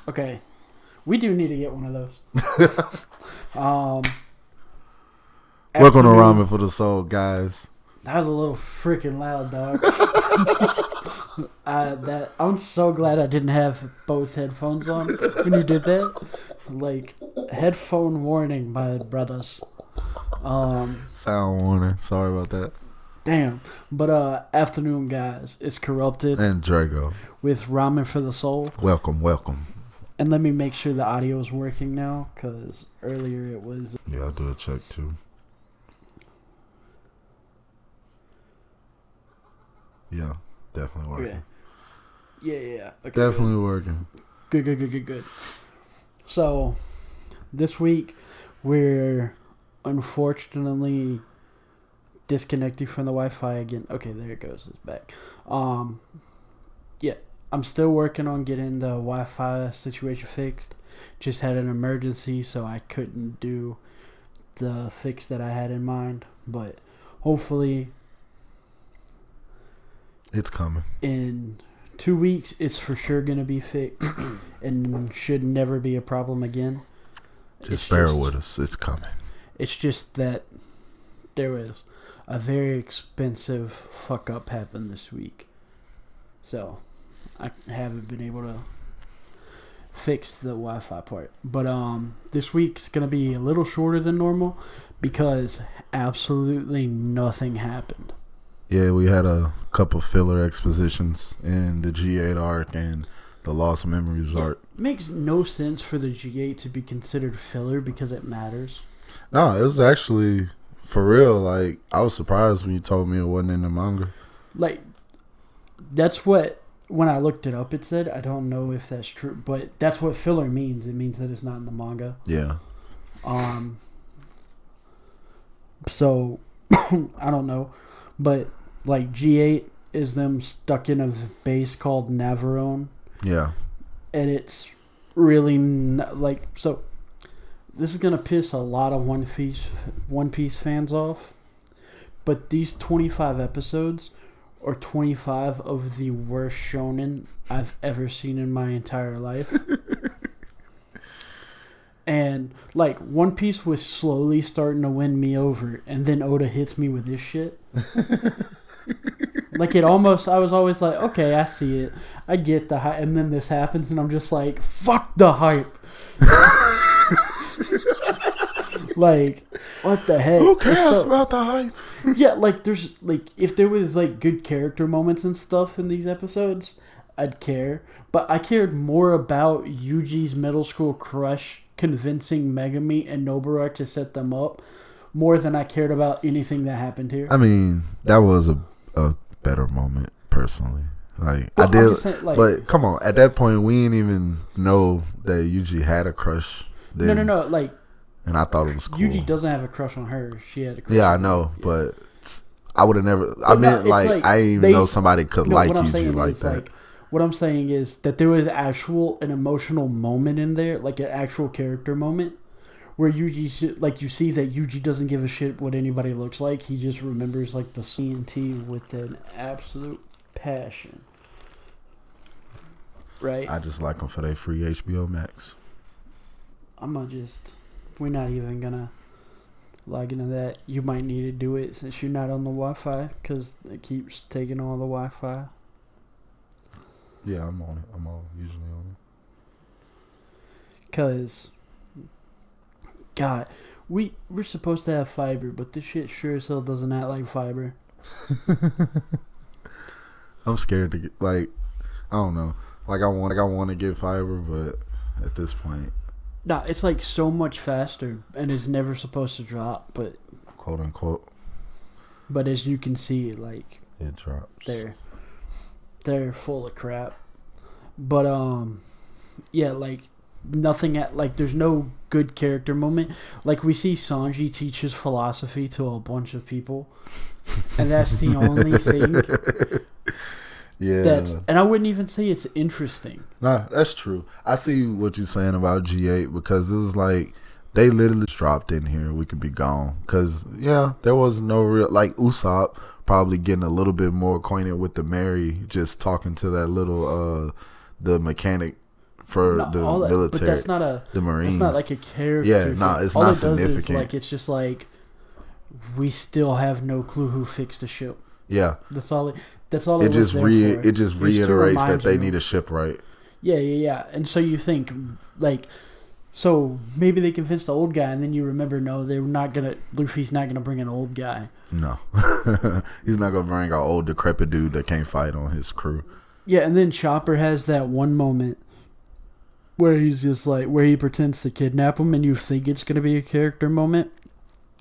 Okay. We do need to get one of those. Welcome to Ramen for the Soul, guys. That was a little freaking loud, dog. I'm so glad I didn't have both headphones on when you did that. Like, headphone warning, my brothers. Sound warning. Sorry about that. Damn. But afternoon, guys. It's Corrupted And Drago. with Ramen for the Soul. Welcome. And let me make sure the audio is working now, because earlier it was... Yeah, I'll do a check too. Yeah, definitely working. Yeah. Okay, Definitely working. Good. So, this week, we're unfortunately disconnecting from the Wi-Fi again. Okay, there it goes. It's back. Yeah, I'm still working on getting the Wi-Fi situation fixed. Just had an emergency, so I couldn't do the fix that I had in mind. But hopefully, it's coming. in 2 weeks, it's for sure going to be fixed and should never be a problem again. Just bear with us. It's coming. It's just that there was a very expensive fuck up happen this week. So, I haven't been able to fix the Wi-Fi part. But this week's going to be a little shorter than normal because absolutely nothing happened. Yeah, we had a couple filler expositions in the G8 arc and the Lost Memories arc. It makes no sense for the G8 to be considered filler because it matters. No, it was actually, for real, like, I was surprised when you told me it wasn't in the manga. Like, that's what, when I looked it up, it said. I don't know if that's true, but that's what filler means. It means that it's not in the manga. Yeah. So, I don't know. But, like, G8 is them stuck in a base called Navarone. Yeah. And it's really, so, this is going to piss a lot of One Piece fans off. But these 25 episodes are 25 of the worst shonen I've ever seen in my entire life. And, like, One Piece was slowly starting to win me over, and then Oda hits me with this shit. Like, I was always like, okay, I see it. I get the hype. And then this happens, and I'm just like, fuck the hype. Like, what the heck? Who cares about the hype? Yeah, like, there's, like, if there was, like, good character moments and stuff in these episodes, I'd care. But I cared more about Yuji's middle school crush convincing Megami and Nobara to set them up more than I cared about anything that happened here. I mean, that was a better moment, personally. Like, Well, I did, saying, like, but come on, at that point, we didn't even know that Yuji had a crush. Then, No, like, and I thought it was cool. Yuji doesn't have a crush on her. She had a crush Yeah, I on know, him. but I would have never. I meant, like, I didn't even know somebody could like Yuji like that. Like, what I'm saying is that there was an emotional moment in there, like an actual character moment, where Yuji, like, you see that Yuji doesn't give a shit what anybody looks like. He just remembers, like, the CNT with an absolute passion. Right? I just like them for their free HBO Max. We're not even gonna log into that. You might need to do it since you're not on the Wi-Fi, because it keeps taking all the Wi-Fi. Yeah, I'm on it. I'm usually on it. Because, God, we're supposed to have fiber, but this shit sure as hell doesn't act like fiber. I'm scared to get, like, I don't know. Like, I want to get fiber, but at this point, Nah, it's like so much faster, and it's never supposed to drop, but quote unquote. But as you can see, like, it drops. They're full of crap. But yeah, like, there's no good character moment. Like, we see Sanji teach his philosophy to a bunch of people, and that's the only thing. Yeah. And I wouldn't even say it's interesting. Nah, that's true. I see what you're saying about G8, because it was like they literally dropped in here. We could be gone. Because, yeah, there was no real, like, Usopp probably getting a little bit more acquainted with the Mary, just talking to that little, the mechanic for No, the but military. that's not a. The Marines. That's not like a character. Yeah, thing. no, it's all not it does significant. is like it's just like we still have no clue who fixed the ship. Yeah, That's all. That's all. it It just was there for. it just It's to reiterates that remind they you. need a ship right. Yeah. And so you think like. So maybe they convinced the old guy, and then you remember, no, they're not gonna. Luffy's not gonna bring an old guy. No, he's not gonna bring an old decrepit dude that can't fight on his crew. Yeah, and then Chopper has that one moment where he's just like, where he pretends to kidnap him, and you think it's gonna be a character moment,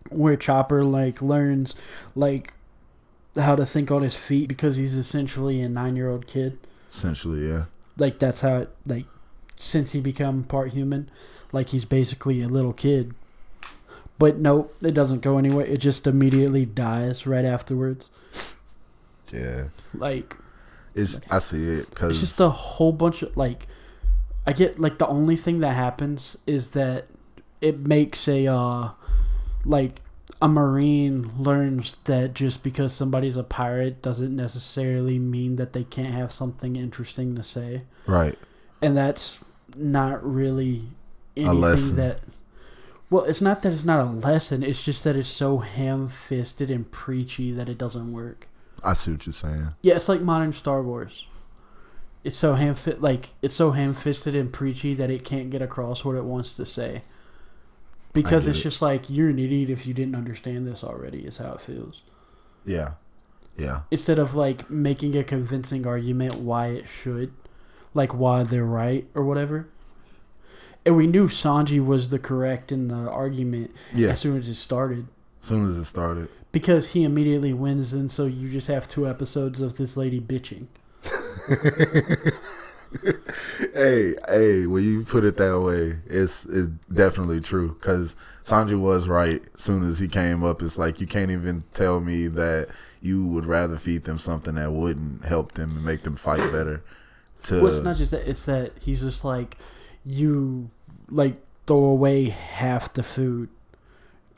where Chopper like learns like how to think on his feet because he's essentially a 9-year-old kid. Essentially, yeah. Like that's how it like since he become part human. Like he's basically a little kid. But nope, it doesn't go anywhere. It just immediately dies right afterwards. Yeah. Like, I see it because it's just a whole bunch of like. I get like the only thing that happens is that it makes a Marine learns that just because somebody's a pirate doesn't necessarily mean that they can't have something interesting to say. Right. And that's not really anything a lesson. that. Well, it's not that it's not a lesson. It's just that it's so ham-fisted and preachy that it doesn't work. I see what you're saying. Yeah, it's like modern Star Wars. It's so ham-fisted and preachy that it can't get across what it wants to say. Because it's just like, you're an idiot if you didn't understand this already, is how it feels. Yeah. Yeah. Instead of like making a convincing argument why it should, like why they're right or whatever. And we knew Sanji was the correct in the argument as soon as it started. As soon as it started. Because he immediately wins, and so you just have 2 episodes of this lady bitching. Hey, when you put it that way, it's definitely true. Because Sanji was right. As soon as he came up, it's like you can't even tell me that you would rather feed them something that wouldn't help them and make them fight better. Well, it's not just that. It's that he's just like, you like throw away half the food.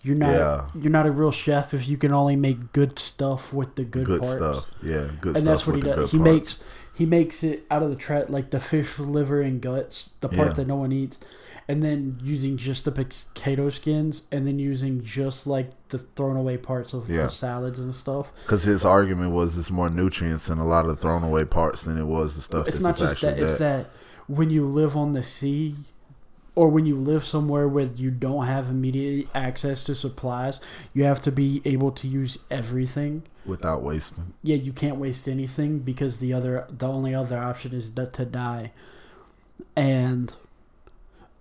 You're not a real chef if you can only make good stuff with the good parts. Stuff. Yeah, good and stuff. That's what with he the does. Good He makes it out of the like the fish liver and guts, the part that no one eats, and then using just the potato skins, and then using just like the thrown away parts of the salads and stuff. Because his argument was there's more nutrients in a lot of the thrown away parts than it was the stuff It's that's not just actually that. It's that when you live on the sea, or when you live somewhere where you don't have immediate access to supplies, you have to be able to use everything without wasting. Yeah, you can't waste anything because the only other option is to die. And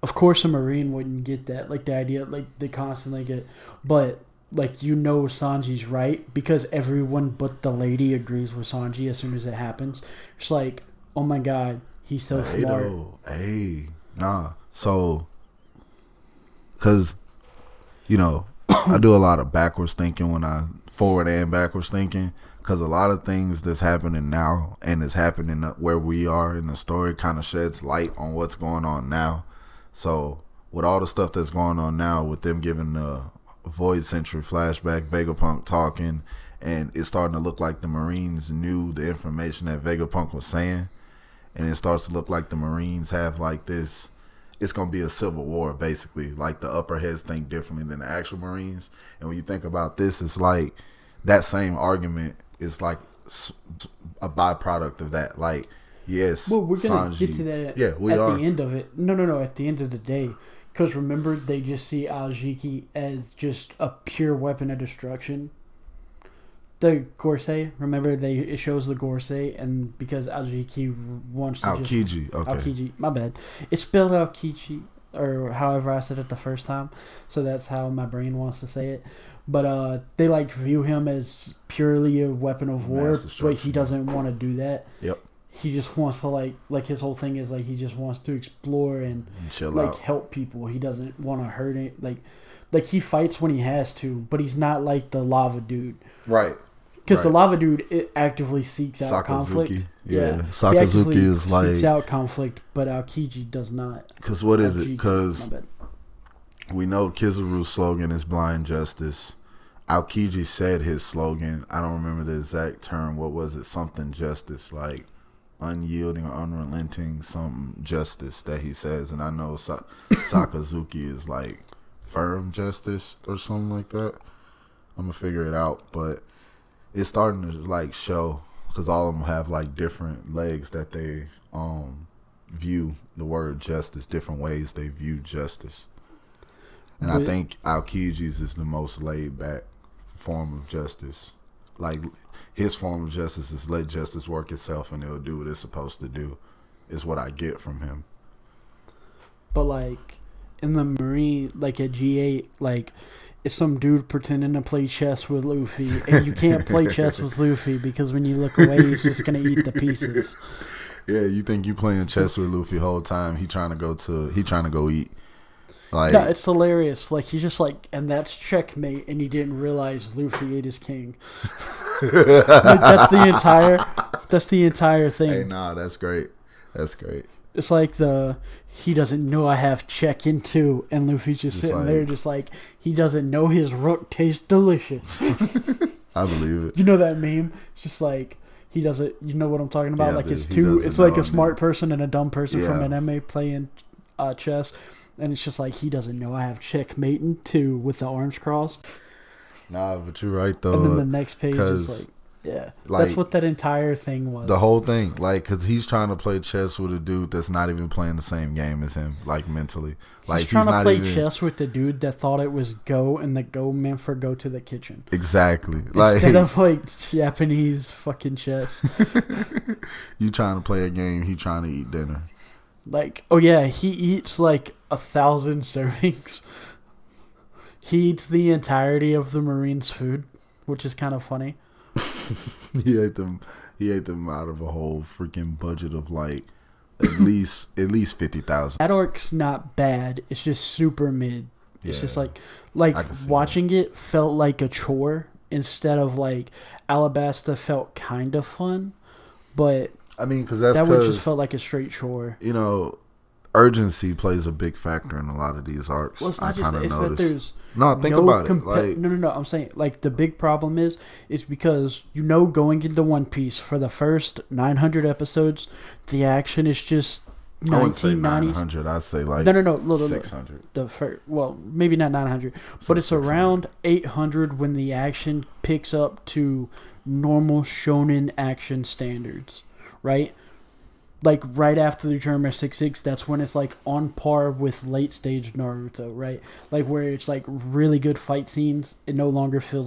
of course a Marine wouldn't get that. Like the idea, like they constantly get, but like Sanji's right because everyone but the lady agrees with Sanji as soon as it happens. It's like, oh my god, he's so smart. So, because, I do a lot of backwards thinking forward and backwards thinking, because a lot of things that's happening now and is happening where we are in the story kind of sheds light on what's going on now. So, with all the stuff that's going on now, with them giving the Void Century flashback, Vegapunk talking, and it's starting to look like the Marines knew the information that Vegapunk was saying, and it starts to look like the Marines have like this. It's going to be a civil war, basically. Like, the upper heads think differently than the actual Marines. And when you think about this, it's like that same argument is like a byproduct of that. Like, yes, well, we're going to get to that at the end of it. No, at the end of the day. Because remember, they just see Aokiji as just a pure weapon of destruction. The Gorsei, remember it shows the Gorsei, and because Aokiji wants to Aokiji, my bad. It's spelled Aokiji, or however I said it the first time, so that's how my brain wants to say it. But they like view him as purely a weapon of war, but he doesn't want to do that. Yep. He just wants to like his whole thing is like he just wants to explore and chill out. Help people. He doesn't want to hurt it. Like he fights when he has to, but he's not like the lava dude. Right. Because the lava dude actively seeks out conflict. Yeah. Sakazuki is like seeks out conflict, but Aokiji does not. Because what is it? Because we know Kizaru's slogan is blind justice. Aokiji said his slogan. I don't remember the exact term. What was it? Something justice. Like unyielding or unrelenting some justice that he says, and I know Sakazuki is like firm justice or something like that. I'm gonna figure it out, but it's starting to like show because all of them have like different legs that they view the word justice, different ways they view justice. And I think Aokiji's is the most laid back form of justice. Like his form of justice is let justice work itself and it'll do what it's supposed to do, is what I get from him. But like in the Marine, like at G8, like it's some dude pretending to play chess with Luffy, and you can't play chess with Luffy because when you look away, he's just gonna eat the pieces. Yeah, you think you playing chess with Luffy the whole time? He trying to go eat. Like, no, it's hilarious. Like he's just like, and that's checkmate, and he didn't realize Luffy ate his king. Like, that's the entire thing. Hey, nah, that's great. That's great. It's like he doesn't know I have check in two, and Luffy's just sitting like, there, just like he doesn't know his rook tastes delicious. I believe it. You know that meme? It's just like he doesn't. You know what I'm talking about? Yeah, like it's it's like a smart person and a dumb person from an anime playing chess. And it's just like he doesn't know I have checkmate in two with the arms crossed. Nah, but you're right though. And then the next page is like, yeah, like, that's what that entire thing was. The whole thing, like, because he's trying to play chess with a dude that's not even playing the same game as him, like mentally. Like he's trying to play chess with the dude that thought it was go, and the go meant for go to the kitchen. Exactly. Instead of like Japanese fucking chess. You trying to play a game, he trying to eat dinner. Like, oh yeah, he eats like 1,000 servings. He eats the entirety of the Marine's food, which is kind of funny. He ate them out of a whole freaking budget of like at least 50,000. That arc's not bad. It's just super mid. It's just like watching it felt like a chore instead of like Alabasta felt kind of fun, but. I mean, because that one just felt like a straight chore. You know, urgency plays a big factor in a lot of these arcs. Well, it's not just it's that there's think about it. Like, no. I'm saying like the big problem is because going into One Piece for the first 900 episodes, the action is just 1990s. I wouldn't say 900. I'd say like no, 600. The first, well, maybe not 900, but it's 600. Around 800 when the action picks up to normal shonen action standards. Right? Like, right after the German 6-6, that's when it's, like, on par with late-stage Naruto, right? Like, where it's, like, really good fight scenes. It no longer feels